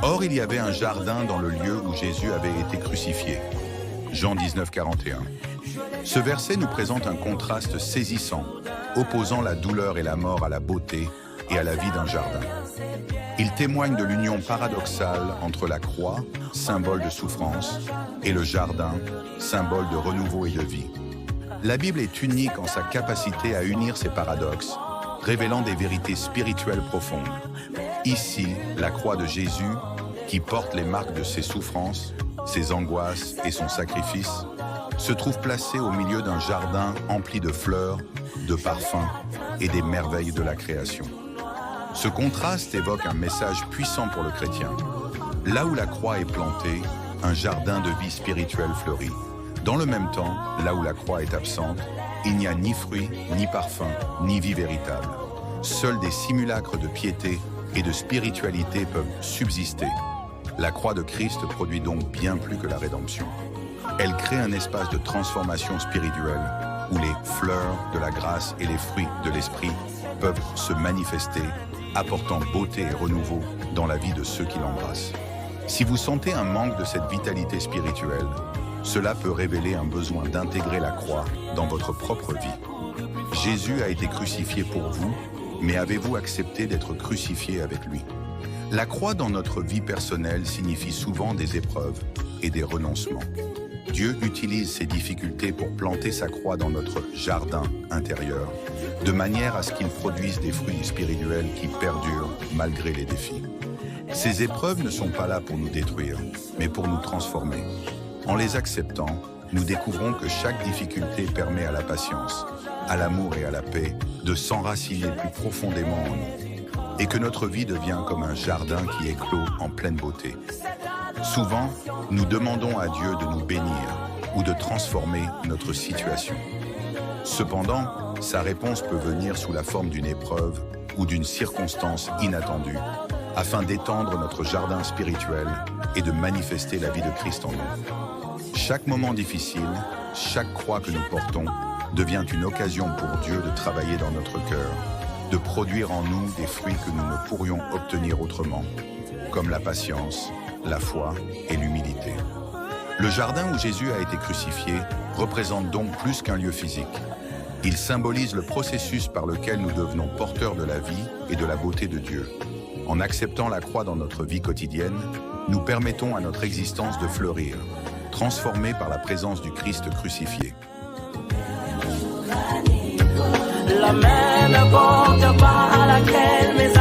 Or, il y avait un jardin dans le lieu où Jésus avait été crucifié. Jean 19, 41. Ce verset nous présente un contraste saisissant, opposant la douleur et la mort à la beauté et à la vie d'un jardin. Il témoigne de l'union paradoxale entre la croix, symbole de souffrance, et le jardin, symbole de renouveau et de vie. La Bible est unique en sa capacité à unir ces paradoxes, révélant des vérités spirituelles profondes. Ici, la croix de Jésus, qui porte les marques de ses souffrances, ses angoisses et son sacrifice, se trouve placée au milieu d'un jardin empli de fleurs, de parfums et des merveilles de la création. Ce contraste évoque un message puissant pour le chrétien. Là où la croix est plantée, un jardin de vie spirituelle fleurit. Dans le même temps, là où la croix est absente, il n'y a ni fruit, ni parfum, ni vie véritable. Seuls des simulacres de piété et de spiritualité peuvent subsister. La croix de Christ produit donc bien plus que la rédemption. Elle crée un espace de transformation spirituelle où les fleurs de la grâce et les fruits de l'esprit peuvent se manifester, apportant beauté et renouveau dans la vie de ceux qui l'embrassent. Si vous sentez un manque de cette vitalité spirituelle, cela peut révéler un besoin d'intégrer la croix dans votre propre vie. Jésus a été crucifié pour vous, mais avez-vous accepté d'être crucifié avec lui? La croix dans notre vie personnelle signifie souvent des épreuves et des renoncements. Dieu utilise ces difficultés pour planter sa croix dans notre jardin intérieur, de manière à ce qu'il produise des fruits spirituels qui perdurent malgré les défis. Ces épreuves ne sont pas là pour nous détruire, mais pour nous transformer. En les acceptant, nous découvrons que chaque difficulté permet à la patience, à l'amour et à la paix de s'enraciner plus profondément en nous, et que notre vie devient comme un jardin qui éclot en pleine beauté. Souvent, nous demandons à Dieu de nous bénir ou de transformer notre situation. Cependant, sa réponse peut venir sous la forme d'une épreuve ou d'une circonstance inattendue, afin d'étendre notre jardin spirituel et de manifester la vie de Christ en nous. Chaque moment difficile, chaque croix que nous portons, devient une occasion pour Dieu de travailler dans notre cœur, de produire en nous des fruits que nous ne pourrions obtenir autrement, comme la patience, la foi et l'humilité. Le jardin où Jésus a été crucifié représente donc plus qu'un lieu physique. Il symbolise le processus par lequel nous devenons porteurs de la vie et de la beauté de Dieu. En acceptant la croix dans notre vie quotidienne, nous permettons à notre existence de fleurir, transformée par la présence du Christ crucifié. La main ne porte pas à laquelle mes